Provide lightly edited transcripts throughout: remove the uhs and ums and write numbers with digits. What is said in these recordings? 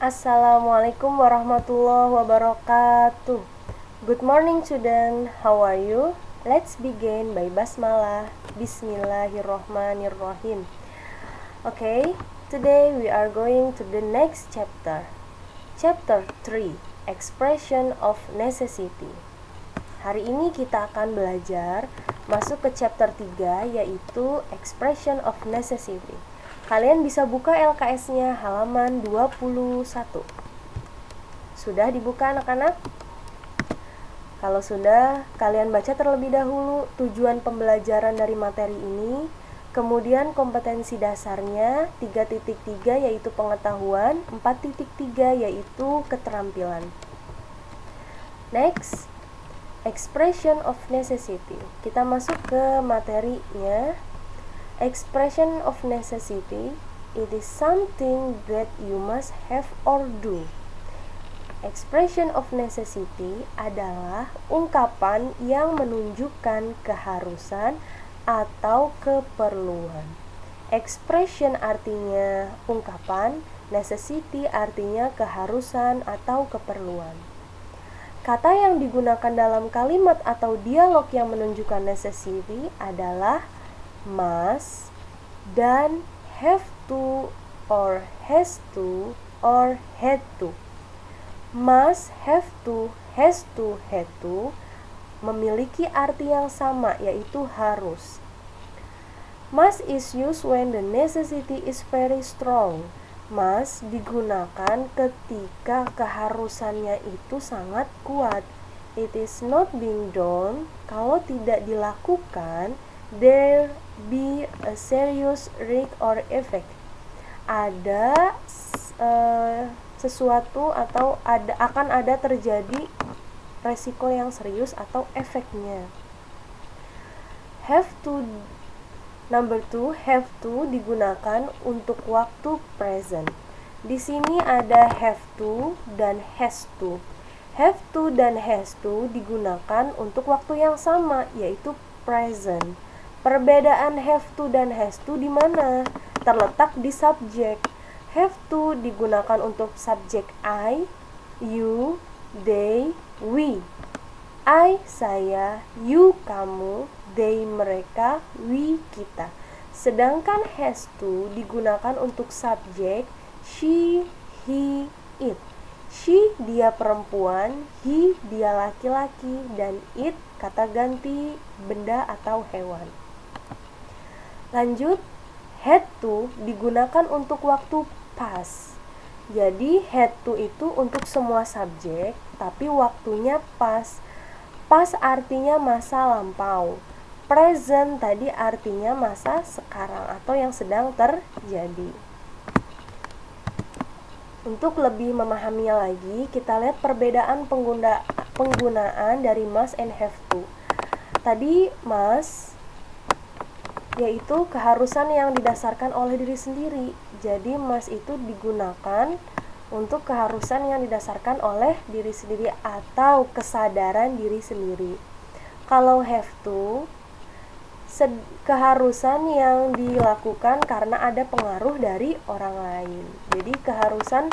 Assalamualaikum warahmatullahi wabarakatuh. Good morning student, how are you? Let's begin by basmalah. Bismillahirrahmanirrahim. Okay, today we are going to the next chapter. Chapter 3, Expression of Necessity. Hari ini kita akan belajar masuk ke chapter 3, yaitu Expression of Necessity. Kalian bisa buka LKS-nya halaman 21. Sudah dibuka anak-anak? Kalau sudah, kalian baca terlebih dahulu tujuan pembelajaran dari materi ini, kemudian kompetensi dasarnya, 3.3 yaitu pengetahuan, 4.3 yaitu keterampilan. Next, expression of necessity. Kita masuk ke materinya. Expression of necessity, it is something that you must have or do. Expression of necessity adalah ungkapan yang menunjukkan keharusan atau keperluan. Expression artinya ungkapan, necessity artinya keharusan atau keperluan. Kata yang digunakan dalam kalimat atau dialog yang menunjukkan necessity adalah must dan have to or has to or had to. Must, have to, has to, had to memiliki arti yang sama, yaitu harus. Must is used when the necessity is very strong. Must digunakan ketika keharusannya itu sangat kuat. It is not being done, kalau tidak dilakukan, there be a serious risk or effect. Ada sesuatu atau akan ada terjadi resiko yang serius atau efeknya. Have to, number 2, have to digunakan untuk waktu present. Di sini ada have to dan has to. Have to dan has to digunakan untuk waktu yang sama, yaitu present. Perbedaan have to dan has to di mana? Terletak di subjek. Have to digunakan untuk subjek I, you, they, we. I, saya, you, kamu, they, mereka, we, kita. Sedangkan has to digunakan untuk subjek she, he, it. She, dia perempuan, he, dia laki-laki, dan it, kata ganti benda atau hewan. Lanjut, had to digunakan untuk waktu past. Jadi had to itu untuk semua subjek, tapi waktunya past. Past artinya masa lampau. Present tadi artinya masa sekarang atau yang sedang terjadi. Untuk lebih memahaminya lagi, kita lihat perbedaan penggunaan dari must and have to. Tadi must yaitu keharusan yang didasarkan oleh diri sendiri. Jadi must itu digunakan untuk keharusan yang didasarkan oleh diri sendiri atau kesadaran diri sendiri. Kalau have to, keharusan yang dilakukan karena ada pengaruh dari orang lain. Jadi keharusan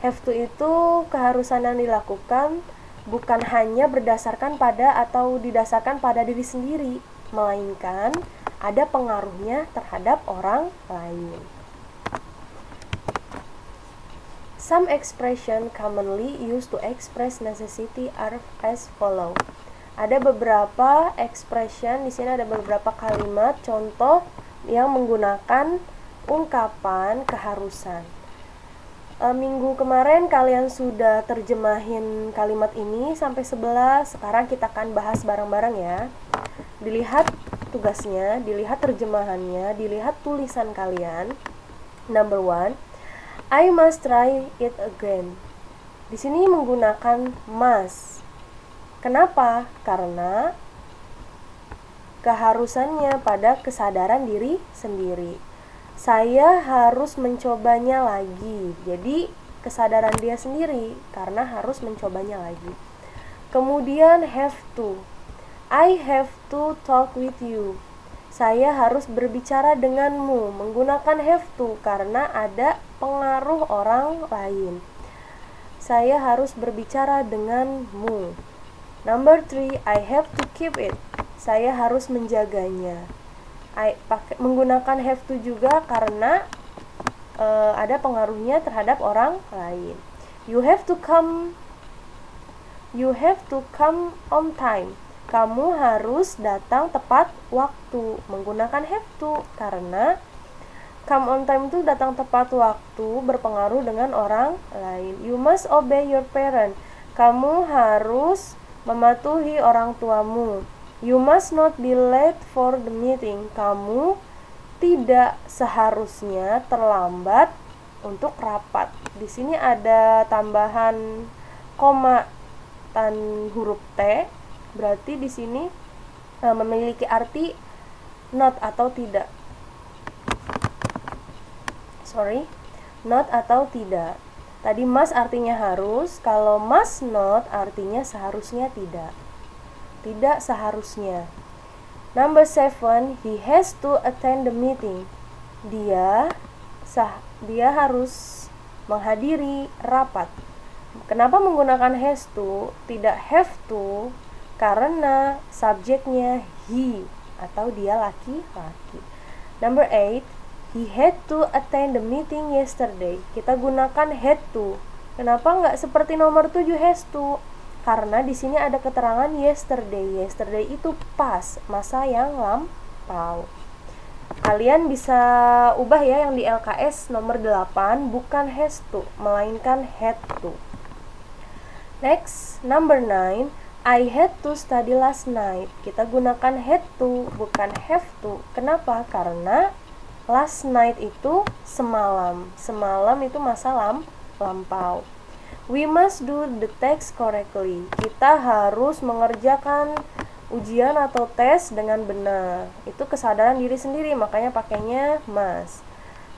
have to itu keharusan yang dilakukan bukan hanya berdasarkan pada atau didasarkan pada diri sendiri, melainkan ada pengaruhnya terhadap orang lain. Some expression commonly used to express necessity are as follow. Ada beberapa expression, di sini ada beberapa kalimat contoh yang menggunakan ungkapan keharusan. Minggu kemarin kalian sudah terjemahin kalimat ini sampai 11. Sekarang kita akan bahas bareng-bareng ya. Dilihat tugasnya, dilihat terjemahannya, dilihat tulisan kalian. Number 1, I must try it again. Di sini menggunakan must. Kenapa? Karena keharusannya pada kesadaran diri sendiri. Saya harus mencobanya lagi. Jadi kesadaran dia sendiri karena harus mencobanya lagi. Kemudian have to. I have to talk with you. Saya harus berbicara denganmu, menggunakan have to karena ada pengaruh orang lain. Saya harus berbicara denganmu. Number 3, I have to keep it. Saya harus menjaganya. Menggunakan have to juga karena ada pengaruhnya terhadap orang lain. You have to come on time. Kamu harus datang tepat waktu. Menggunakan have to karena come on time itu datang tepat waktu berpengaruh dengan orang lain. You must obey your parent. Kamu harus mematuhi orang tuamu. You must not be late for the meeting. Kamu tidak seharusnya terlambat untuk rapat. Di sini ada tambahan koma dan huruf T. Berarti di sini memiliki arti not atau tidak. Not atau tidak. Tadi must artinya harus, kalau must not artinya seharusnya tidak. Tidak seharusnya. Number 7, he has to attend the meeting. Dia harus menghadiri rapat. Kenapa menggunakan has to, tidak have to? Karena subjeknya he atau dia laki-laki. Number 8, he had to attend the meeting yesterday. Kita gunakan had to. Kenapa nggak seperti nomor 7 has to? Karena di sini ada keterangan yesterday. Yesterday itu past, masa yang lampau. Kalian bisa ubah ya yang di LKS nomor 8 bukan has to, melainkan had to. Next, number 9, I had to study last night. Kita gunakan had to, bukan have to. Kenapa? Karena last night itu semalam. Semalam itu masa lampau. We must do the text correctly. Kita harus mengerjakan ujian atau tes dengan benar. Itu kesadaran diri sendiri, makanya pakainya must.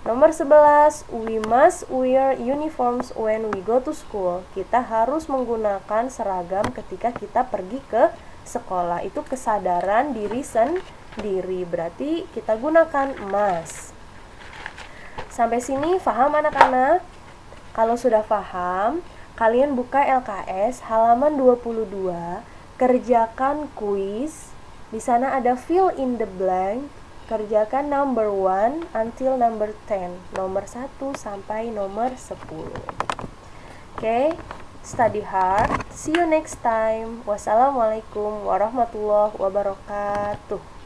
Nomor 11, we must wear uniforms when we go to school. Kita harus menggunakan seragam ketika kita pergi ke sekolah. Itu kesadaran diri sendiri. Berarti kita gunakan must. Sampai sini paham anak-anak? Kalau sudah paham, kalian buka LKS halaman 22, kerjakan kuis. Di sana ada fill in the blank. Kerjakan number 1 until number 10. Nomor 1 sampai nomor 10. Okay? Study hard. See you next time. Wassalamualaikum warahmatullahi wabarakatuh.